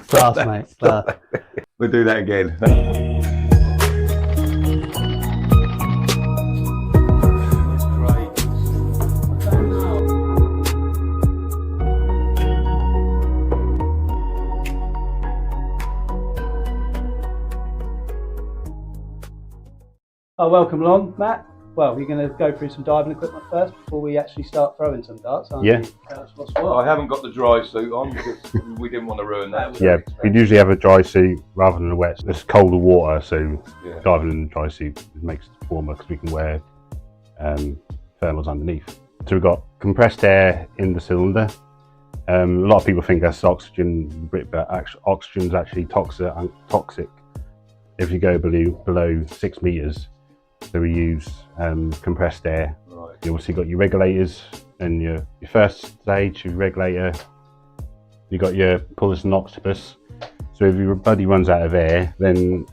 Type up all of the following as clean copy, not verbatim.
Class, mate. Class. We'll do that again. Oh, welcome along, Matt. Well, we're going to go through some diving equipment first before we actually start throwing some darts, aren't Yeah. we? Tell us what's what. I haven't got the dry suit on because we didn't want to ruin that. Yeah, we'd usually have a dry suit rather than a wet. It's colder water, so Yeah. diving in a dry suit makes it warmer because we can wear thermals underneath. So we've got compressed air in the cylinder. A lot of people think that's oxygen, but oxygen is actually toxic if you go below 6 meters. So we use compressed air. Right. You obviously got your regulators and your first stage, your regulator. You got your pullus and octopus. So if your buddy runs out of air, then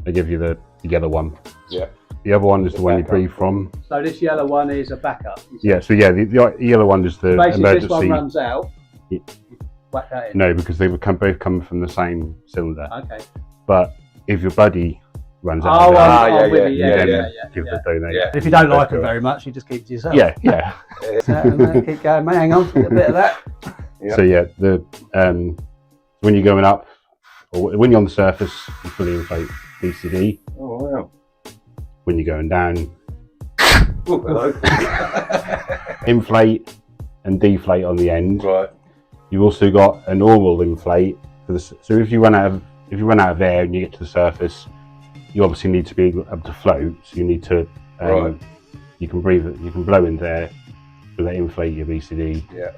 they give you the yellow one. Yeah. The other one is the one you breathe from. So this yellow one is a backup. Yeah. So yeah, the yellow one is the Basically, emergency. this one runs out. Yeah. Whack that in. No, because they would both come from the same cylinder. Okay. But if your buddy runs out Oh, of air, I'm with you. then Yeah. give the donate. Yeah. If you don't like them very much, you just keep it to yourself. Yeah. Keep going, mate. Hang on, a bit of that. Yeah. So yeah, the when you're going up or when you're on the surface, you fully inflate BCD. Oh wow. When you're going down, Oh, hello. inflate and deflate on the end. Right. You've also got a normal inflate for the, so if you run out of air and you get to the surface, you obviously need to be able to float. So you need to Right. you can breathe it, you can blow in there, so that inflate your BCD. Yeah.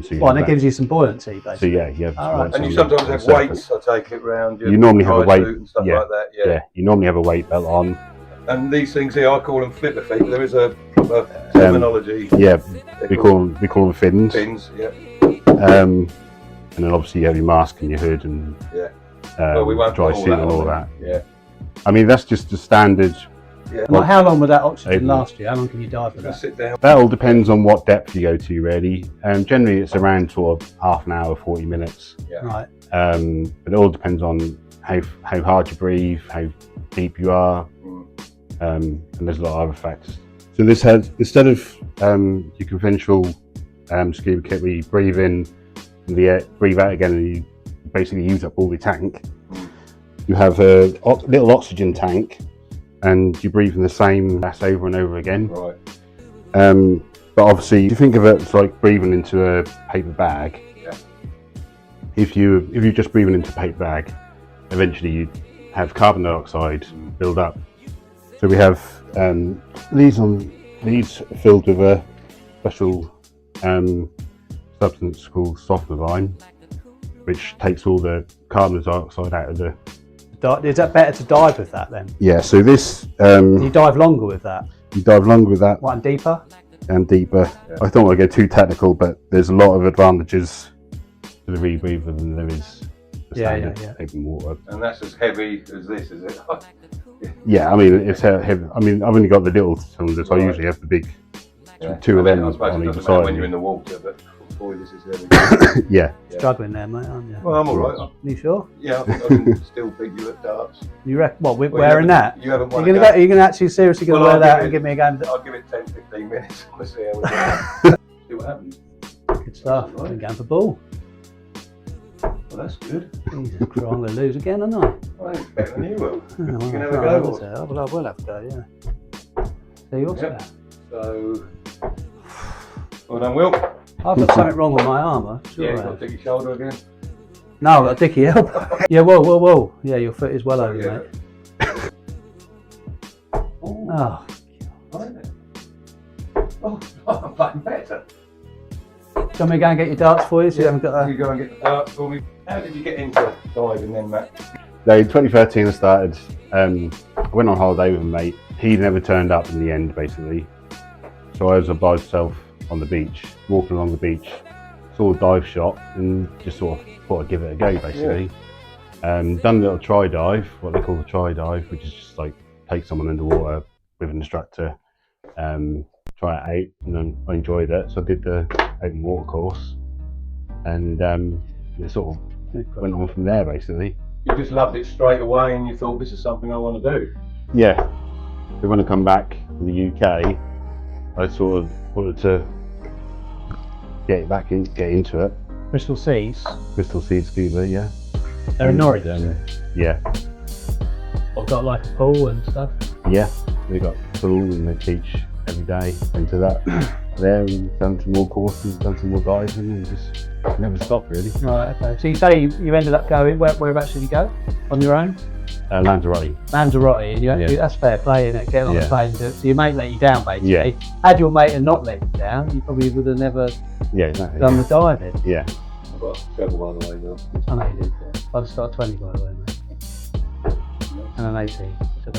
So you Well, and it gives you some buoyancy, so basically. yeah, you have All right. weights And you on sometimes the have surface. weights. I take it round. You normally have a dry weight, suit and stuff yeah. like that. Yeah, you normally have a weight belt on. And these things here, I call them flipper feet. There is a proper terminology. Yeah, we call them fins. Fins. Yeah. And then obviously you have your mask and your hood and Yeah. Well, we won't dry put all suit that and on all there. that. Yeah. I mean, that's just the standard. Yeah. And how long would that oxygen Open. last you? How long can you dive for Just that? sit down. That all depends on what depth you go to, really. Generally, it's around sort of half an hour, 40 minutes. Yeah. Right. But it all depends on how hard you breathe, how deep you are, and there's a lot of other factors. So this has, instead of your conventional scuba kit where you breathe in the air, breathe out again, and you basically use up all the tank, you have a little oxygen tank, and you breathe in the same gas over and over again. Right. But obviously, if you think of it as like breathing into a paper bag, Yeah. if you're just breathing into a paper bag, eventually you have carbon dioxide build up. So we have these filled with a special substance called softenivine, which takes all the carbon dioxide out of the. Is that better to dive with that then? Yeah. So this You dive longer with that? you dive longer with that One deeper? and deeper. Yeah. I don't want to go too technical, but there's a lot of advantages to the rebreather than there is the Yeah, standard yeah. open water. And that's as heavy as this, is it? Yeah, I mean it's heavy. I mean I've only got the little cylinders. Right. I usually have the big Yeah. two of I them suppose on it either doesn't matter when side. you're in the water, but boy, this is heavy. Yeah. Struggling there, mate, aren't you? Well, I'm all right. You sure? Yeah, I think I can still beat you at darts. You reckon? What? We're Well, wearing that? You haven't You're won a gonna game. you're gonna actually seriously gonna Well, wear I'll that give and it- give me a game? I'll give it 10, 15 minutes. We'll see how we go. See what happens. Good stuff. Right. I'm going for ball. Well, that's good. Jesus Christ, I'm gonna lose again, aren't I? Well, it's better than you will. Oh, You well, can have I a go. will have a go, yeah. See, what's Yep. that? So, well done, Will. I've got something wrong with my armour. Sure Yeah, I you've got have. to take your shoulder again. No, I've got a dicky elbow. Yeah, whoa. Yeah, your foot is well over, Yeah. mate. Oh, Oh, right then. Oh, I'm playing better. do you want me to go and get your darts for you? So you haven't got You a... go and get the darts for me. How did you get into diving then, Matt? So in 2013 I started. I went on holiday with a mate. He never turned up in the end, basically. So I was by myself on the beach, walking along the beach, saw a dive shot, and just sort of thought I'd give it a go, basically. Done a little try dive, what they call a try dive, which is just like take someone underwater with an instructor, try it out, and then I enjoyed it. So I did the open water course, and it sort of went on from there basically. You just loved it straight away and you thought, this is something I want to do. Yeah. So when I come back to the UK, I sort of wanted to get into it. Bristol Seas. Bristol Seas Scuba, yeah. They're in Norwich. Yeah. I've got like a pool and stuff. Yeah. We got pool and they teach every day into that. There and done some more courses, done some more diving and just never stopped really. Right, okay. So you say you ended up going, whereabouts did you go? On your own? Lanzarote. Lanzarote, and Yeah. that's fair play, isn't it? Getting on the Yeah. plane, so your mate let you down basically. Yeah. Had your mate not let you down, you probably would have never Yeah, exactly. done the diving. Yeah. I've got a treble by the way now. I know you did. Yeah. I'd start 20 by the way, mate. And an 18. So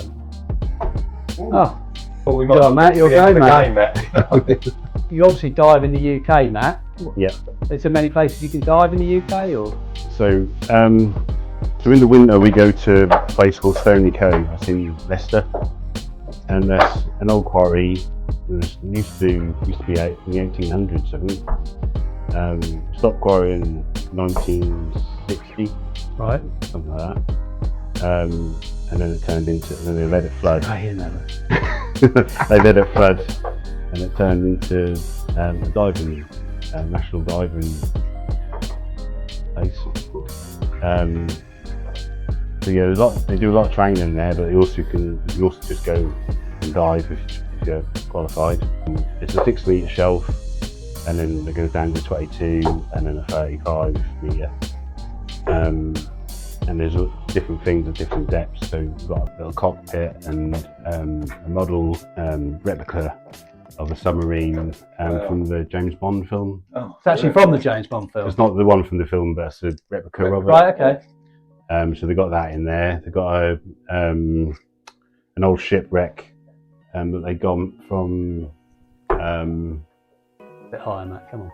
oh, Well, we Go on, Matt, you're the end going, of the Matt. game, Matt. you obviously dive in the UK, Matt. Yeah. Is there many places you can dive in the UK, or? So, so in the winter we go to a place called Stony Cove. That's in Leicester, and that's an old quarry. It used to be out in the 1800s, I think. Stopped quarry in 1960, Right. something like that. And then it turned into, and then they let it flood. I hear that. They let it flood, and it turned into a diving, national diving place. So yeah, they do a lot of training there, but you also just go and dive if you're qualified. It's a 6 metre shelf, and then it goes down to 22, and then a 35 metre. And there's different things at different depths. So we've got a little cockpit and a model replica of a submarine from the James Bond film. Oh, It's actually from the James Bond film. It's not the one from the film, but it's a replica of it. Right, okay. So they got that in there. They got an old shipwreck that they got from. A bit higher, Matt, come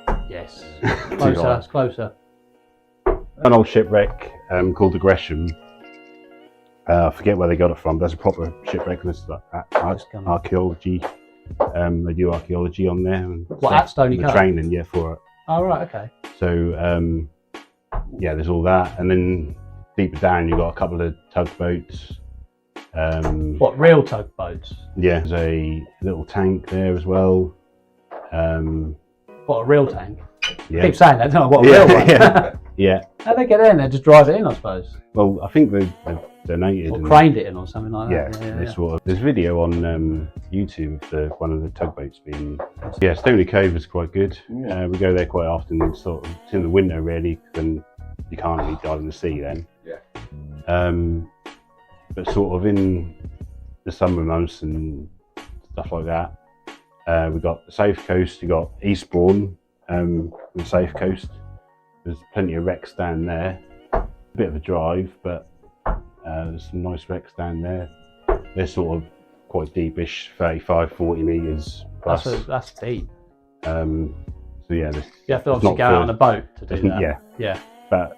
on. Yes. Too Closer, high. it's closer. An old shipwreck called the Gresham. I forget where they got it from. That's a proper shipwreck. And it's like archaeology. They do archaeology on there. And What, at Stony Cove? Training, yeah, for it. Oh, right, okay. So yeah, there's all that, and then deeper down you've got a couple of tugboats. What, real tugboats? Yeah, there's a little tank there as well. What, a real tank? Yeah. Keep saying that, don't know what a Yeah, real one. yeah. Yeah. How'd they get in? They just drive it in, I suppose. Well, I think they've donated. Or and- craned it in or something like Yeah, that. Sort of, there's video on YouTube of one of the tugboats being. Yeah, Stony Cove is quite good. Yeah. We go there quite often. It's sort of, it's in the winter really, then you can't really dive in the sea then. Yeah. But sort of in the summer months and stuff like that, we've got the Safe Coast. You got Eastbourne, the Safe Coast. There's plenty of wrecks down there. A bit of a drive, but there's some nice wrecks down there. They're sort of quite deepish, 35, 40 metres plus. That's deep. So yeah, You have to obviously go out on a boat to do that. Yeah, Yeah. but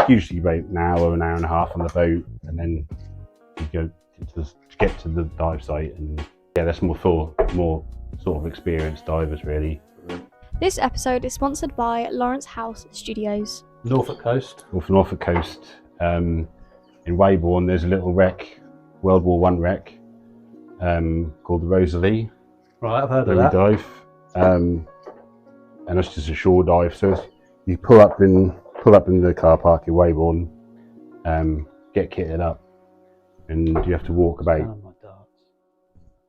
usually about an hour and a half on the boat, and then you go to get to the dive site, and yeah, that's more sort of experienced divers really. This episode is sponsored by Lawrence House Studios. Norfolk coast. Off the Norfolk coast, in Weybourne, there's a little wreck, World War I wreck, called the Rosalie. Right, I've heard Where of we that. dive, and that's just a shore dive. So you pull up in the car park in Weybourne, get kitted up, and you have to walk about Oh, my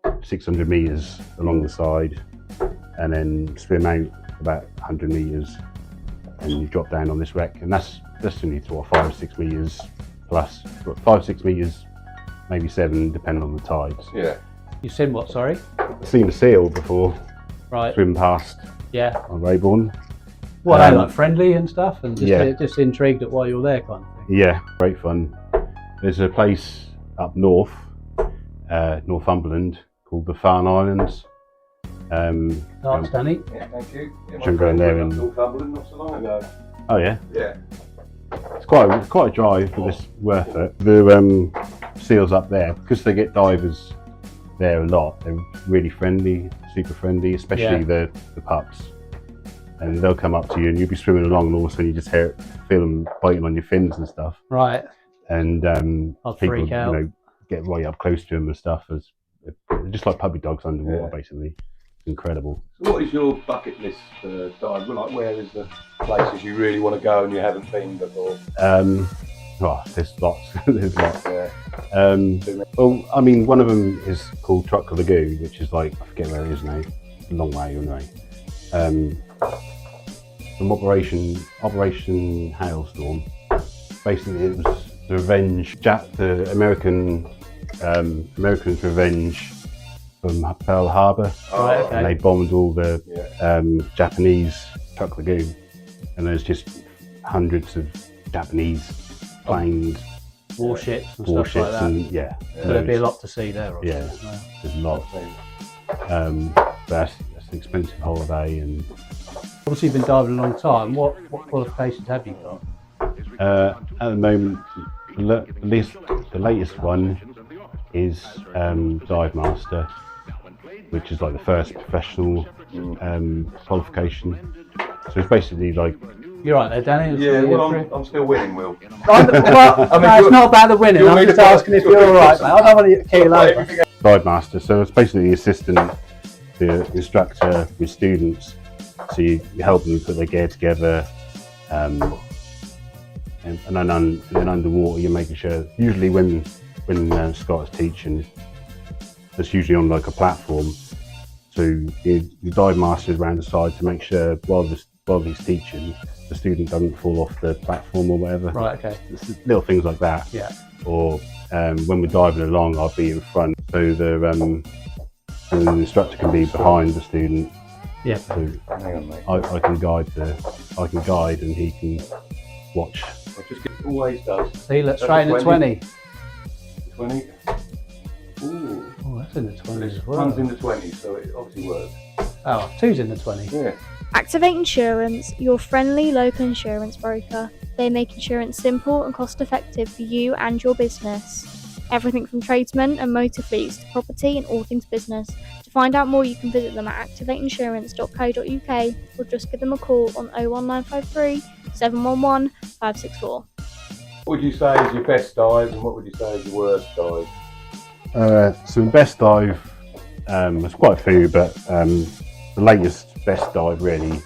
darts. 600 metres along the side, and then swim out about 100 metres, and you drop down on this wreck, and that's only sort of 5 or 6 metres plus, 5 6 metres, maybe 7 depending on the tides. Yeah. You seen what, sorry? I've seen a seal before Right. swim past Yeah. on Weybourne. What, are they like friendly and stuff? And just, Yeah. just intrigued at why you're there kind of thing? Yeah, great fun. There's a place up north, Northumberland, called the Farne Islands. Darts, Danny? Yeah, thank you. Yeah, my Should go in friend there went and- up Northumberland not so long ago. Oh yeah, Yeah. it's quite a drive, but it's worth it. The seals up there, because they get divers there a lot, they're really friendly, super friendly, especially the pups. and they'll come up to you, and you'll be swimming along, and all of a sudden you just feel them biting on your fins and stuff. Right. And I'd people, freak out. Get right up close to them and stuff. They're just like puppy dogs underwater, basically. It's incredible. So what is your bucket list for dive? Like, where is the places you really want to go and you haven't been before? There's lots. There's lots. Yeah. Well, I mean, one of them is called Truck of the Goo, which is like, I forget where it is now. It's a long way anyway. From Operation Hailstorm. Basically, it was the revenge, the Americans' revenge from Pearl Harbor. Right, okay. And they bombed all the Japanese Truck of the Goo, and there's just hundreds of Japanese planes, warships and stuff like that. And So there'd be a lot to see there. Yeah, there's a lot. But that's an expensive holiday, and obviously you've been diving a long time. What qualifications have you got? At the moment, the latest one is Dive Master, which is like the first professional qualification. So it's basically like. You're right there, Danny. Yeah, well, I'm still winning, Will. It's not about the winning. I'm just asking if you're all right, mate. I don't want to keel over. Dive Master, so it's basically the assistant, the instructor with students. So you help them put their gear together, and then underwater you're making sure. Usually when Scott is teaching, it's usually on like a platform. So the dive master is around the side to make sure while he's teaching, the student doesn't fall off the platform or whatever. Right. Okay. It's little things like that. Yeah. Or when we're diving along, I'll be in front, so the instructor can be behind the student. Yeah. So Hang on, mate. I can guide and he can watch. Always does. See, let's straight in the 20. 20. Ooh. Oh, that's in the 20s as well. One's in the 20s, so it obviously works. Oh, two's in the 20s. Yeah. Activate Insurance, your friendly local insurance broker. They make insurance simple and cost effective for you and your business. Everything from tradesmen and motor fleets to property and all things business. To find out more, you can visit them at activateinsurance.co.uk or just give them a call on 01953 711 564. What would you say is your best dive and what would you say is your worst dive? So in best dive, there's quite a few, but the latest best dive really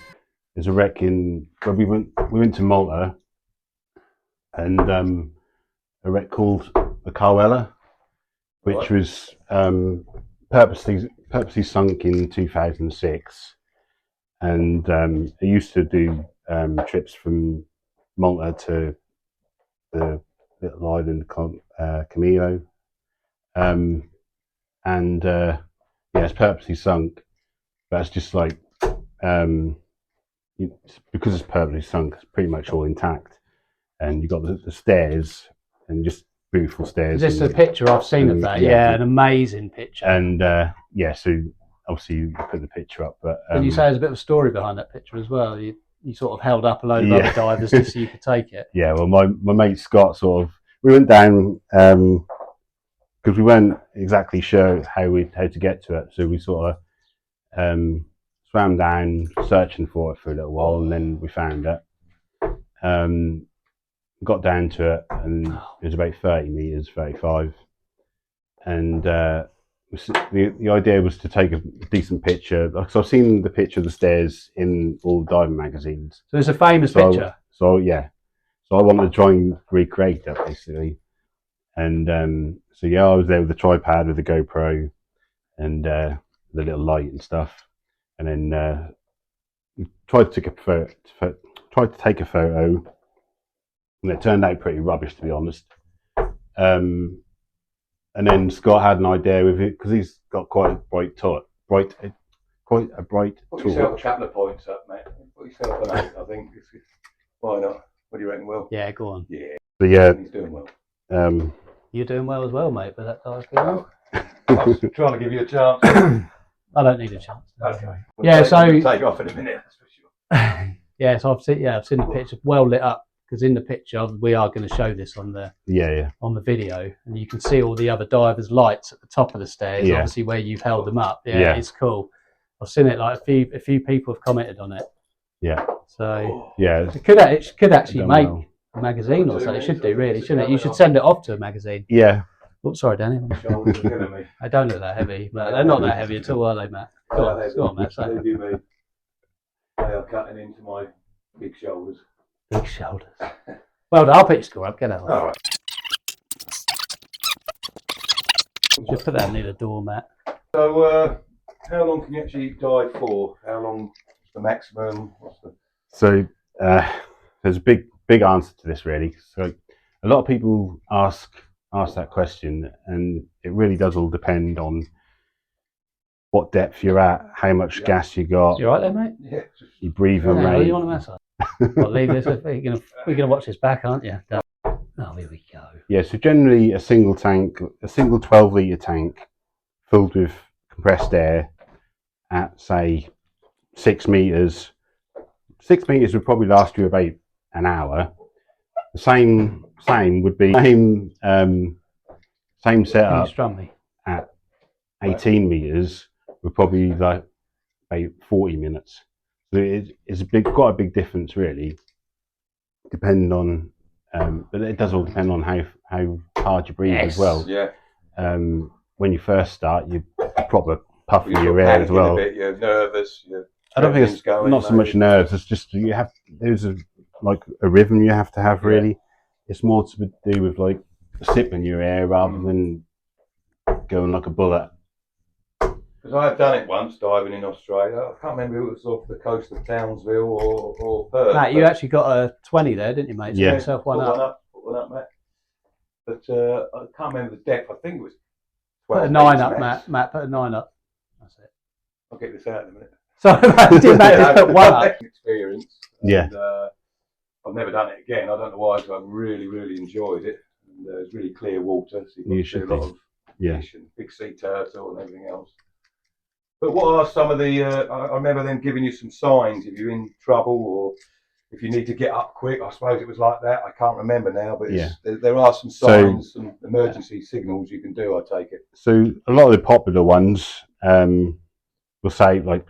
is a wreck where we went to Malta, and a wreck called the Carwella, which was purposely sunk in 2006, and it used to do trips from Malta to the little island Camilo, it's purposely sunk, but it's just like because it's purposely sunk, it's pretty much all intact, and you've got the stairs and just beautiful stairs. Is this a picture I've seen of that? Yeah, an amazing picture. And so obviously you put the picture up, but Can you say there's a bit of a story behind that picture as well? You sort of held up a load of other divers just so you could take it. Yeah, well, my mate Scott we went down because we weren't exactly sure how to get to it, so we sort of swam down searching for it for a little while, and then we found it. Got down to it, and it was about 30 meters, 35, and the idea was to take a decent picture, because I've seen the picture of the stairs in all the diving magazines. So it's a famous picture. So I wanted to try and recreate that basically, and I was there with the tripod with the GoPro and the little light and stuff, and then tried to take a photo, and it turned out pretty rubbish, to be honest. And then Scott had an idea with it, because he's got quite a bright torch. Put yourself a couple of points up, mate. Put yourself an 8, I think. Why not? What do you reckon, Will? Yeah, go on. Yeah. So yeah, He's doing well. You're doing well as well, mate, but that dive going. I was trying to give you a chance. I don't need a chance. Okay. Yeah, We'll take off in a minute, that's for sure. Yeah, so I've seen the picture well lit up, because in the picture we are going to show this on the video, and you can see all the other divers' lights at the top of the stairs. Yeah. Obviously, where you've held them up. Yeah, it's cool. I've seen it. Like a few people have commented on it, Yeah. So yeah, it could actually make well. a magazine or something. It should do, really, shouldn't it? You should send it off to a magazine. Yeah. Oh, sorry, Danny. Shoulders are killing me. I don't look that heavy, but they're not that heavy at all, are they, Matt? Go on, Matt. Say. Believe you me, they are cutting into my big shoulders. Big shoulders. Well, I'll put your score up. Get out. All right. Just put that near the door, Matt. So, how long can you actually dive for? How long is the maximum? So there's a big answer to this, really. So a lot of people ask that question, and it really does all depend on what depth you're at, how much gas you got. You all right there, mate? Yeah. You breathing No, rate. you want a massage? Well, leave this. We're gonna watch this back, aren't you? Oh, here we go. Yeah, so generally a single 12-litre tank filled with compressed air at, say, 6 metres. 6 metres would probably last you about an hour. The same would be same Can you setup strum me? at 18 metres would probably like about 40 minutes. So it's quite a big difference, really, depending on. But it does all depend on how hard you breathe as well. Yeah. When you first start, you proper puffing your air as well. A bit, you're nervous. I don't think it's not so much nerves. It's just there's a rhythm you have to have, really. It's more to do with like sipping your air rather than going like a bullet. Because I have done it once, diving in Australia. I can't remember if it was off the coast of Townsville or Perth. Matt, you actually got a 20 there, didn't you, mate? So Yeah. Put yourself one up. Put one up, Matt. But I can't remember the depth. I think it was 12 Put a 9 meters up, max. Matt. Put a 9 up. That's it. I'll get this out in a minute. Sorry, Matt. Did Matt just put one up? Experience. Yeah. And, I've never done it again. I don't know why, because I really, really enjoyed it. And it's really clear water, so you should see a lot of Yeah. fish and big sea turtle and everything else. But what are some of the? I remember them giving you some signs if you're in trouble or if you need to get up quick. I suppose it was like that. I can't remember now, but there are some signs, some emergency signals you can do. I take it. So a lot of the popular ones will say, like,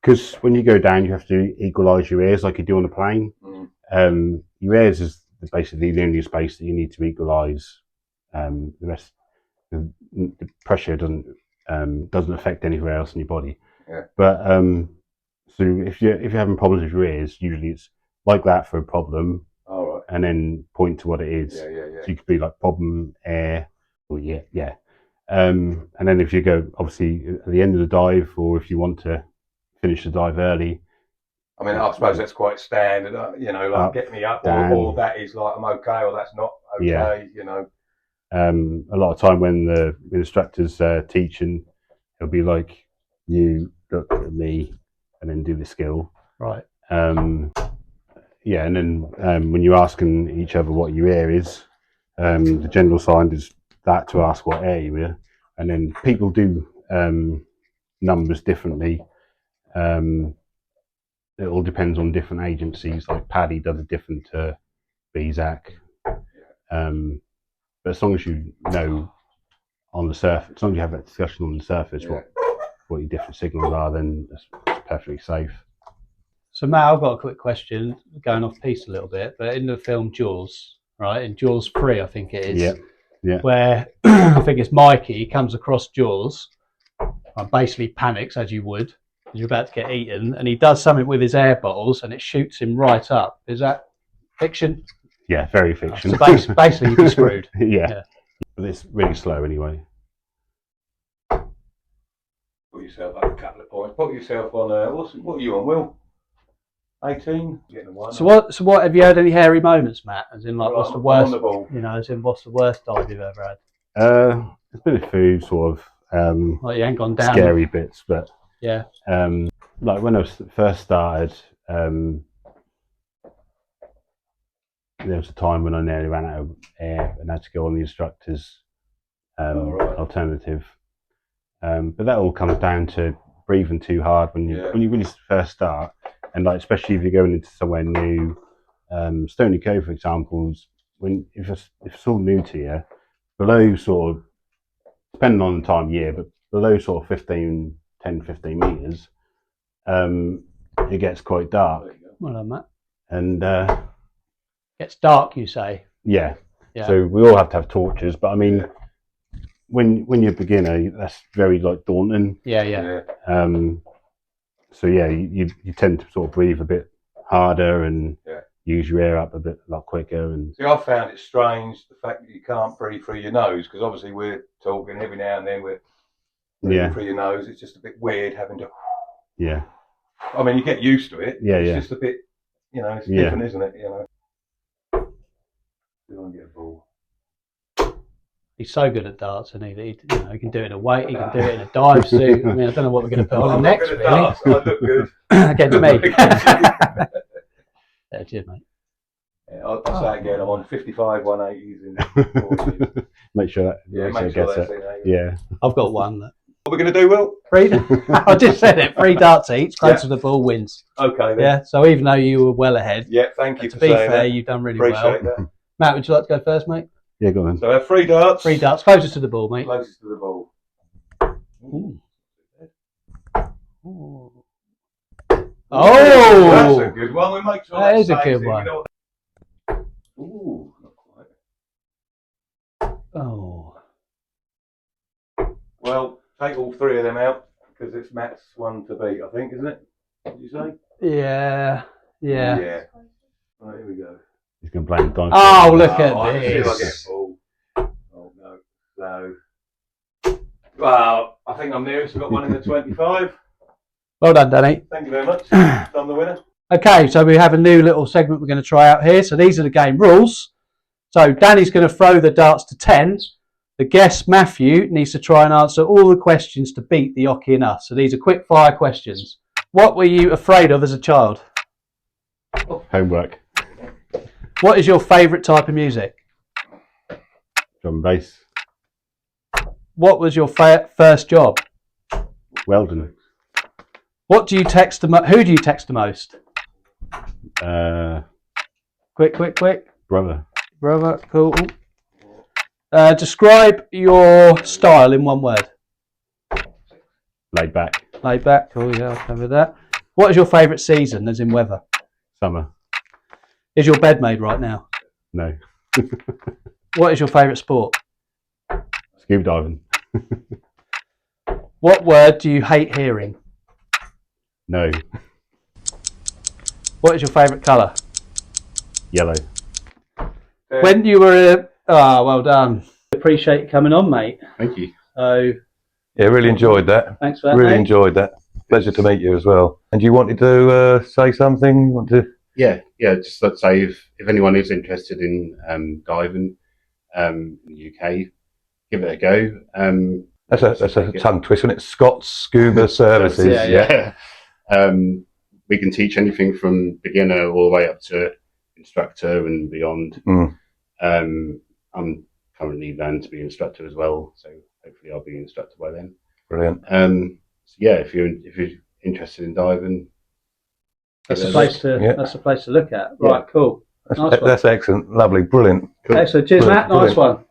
because when you go down, you have to equalise your ears like you do on a plane. Your ears is basically the only space that you need to equalise. The rest, the pressure doesn't affect anywhere else in your body. Yeah. But so if you're having problems with your ears, usually it's like that for a problem. All right. And then point to what it is. Yeah. So you could be like problem air, or and then if you go obviously at the end of the dive, or if you want to finish the dive early. I mean, I suppose that's quite standard, like get me up, or that is like I'm okay, or that's not okay, A lot of time when the instructor's teaching, he'll be like, you look at me and then do the skill. Right. And then when you're asking each other what your air is, the general sign is that to ask what air you're in. And then people do numbers differently. It all depends on different agencies. Like Paddy does it different to BZAC. But as long as you know on the surface, as long as you have that discussion on the surface what your different signals are, then that's perfectly safe. So Matt, I've got a quick question, going off piece a little bit, but in the film Jaws, right, in Jaws 3, I think it is, where I think it's Mikey comes across Jaws and basically panics, as you would, because you're about to get eaten, and he does something with his air bottles and it shoots him right up. Is that fiction? Yeah, very fiction. So basically you'd be screwed. Yeah. But it's really slow anyway. Put yourself up a couple of points. Put yourself on, what are you on, Will? 18? Getting a 1. So what have you had any hairy moments, Matt? As in, like, what's the worst? On the ball. What's the worst dive you've ever had? There's been a few sort of Like you ain't gone down. scary bits, but yeah. Like when I first started, there was a time when I nearly ran out of air and had to go on the instructor's alternative. But that all comes down to breathing too hard when you really first start, and like especially if you're going into somewhere new. Stony Cove, for example, if it's all new to you, below sort of, depending on the time of year, but below sort of 10, 15 meters, it gets quite dark. Well done, Matt. And It's dark, you say? yeah. Yeah. So we all have to have torches, but I mean, when you're a beginner, that's very like daunting. Yeah. So yeah, you tend to sort of breathe a bit harder and use your air up a lot quicker. And see, I found it strange the fact that you can't breathe through your nose, because obviously we're talking every now and then we're breathing through your nose. It's just a bit weird having to. Yeah. I mean, you get used to it. Yeah, it's just a bit, it's different, isn't it? We want to get a ball. He's so good at darts, and he can do it in a weight, he can do it in a dive suit. I mean, I don't know what we're going to put on him next, really. Darts, I look good. Against me. Yeah, cheers, mate. Yeah, I'll say again, I'm on 55 180s in make sure that make sure gets that's it. in. Yeah. I've got one. What are we going to do, Will? I just said it. 3 darts each. Close to the ball wins. Okay, then. Yeah. So even though you were well ahead, thank you to for be saying fair, that. you've done really Appreciate well. that. Matt, would you like to go first, mate? Yeah, go on. So I have 3 darts. 3 darts, closest to the ball, mate. Closest to the ball. Ooh. Ooh. Oh, that's a good one. We make sure that is a stays good in. one. Ooh, not quite. Oh. Well, take all 3 of them out because it's Matt's one to beat, I think, isn't it? What did you say? Yeah. Right, here we go. He's going to blame Don. Oh, look at I can see if I get this. a ball. Oh no. So, well, I think I'm nearest. I've got one in the 25. Well done, Danny. Thank you very much. I'm the winner. Okay, so we have a new little segment we're going to try out here. So these are the game rules. So Danny's going to throw the darts to 10. The guest, Matthew, needs to try and answer all the questions to beat the Oche Us. So these are quick fire questions. What were you afraid of as a child? Homework. What is your favourite type of music? Drum and bass. What was your first job? Weldon. What do you text who do you text the most? Quick. Brother. Brother, cool. Describe your style in one word. Laid back. Laid back, cool, yeah, I'll cover that. What is your favourite season, as in weather? Summer. Is your bed made right now? No. What is your favourite sport? Scuba diving. What word do you hate hearing? No. What is your favourite colour? Yellow. When you were well done. Appreciate you coming on, mate. Thank you. Yeah, really enjoyed that. Thanks for that, Really mate. enjoyed that. Pleasure to meet you as well. And you wanted to say something? You want to? Yeah. Just let's say if anyone is interested in diving in the UK, give it a go. That's a tongue twist, isn't it? Scott's Scuba Services. Yeah. We can teach anything from beginner all the way up to instructor and beyond. I'm currently learning to be an instructor as well, so hopefully I'll be an instructor by then. Brilliant. So yeah, if you're interested in diving, That's the place to look at. Right, cool. Nice one. That's excellent. Lovely. Brilliant. Excellent. Cheers, Matt. Nice one.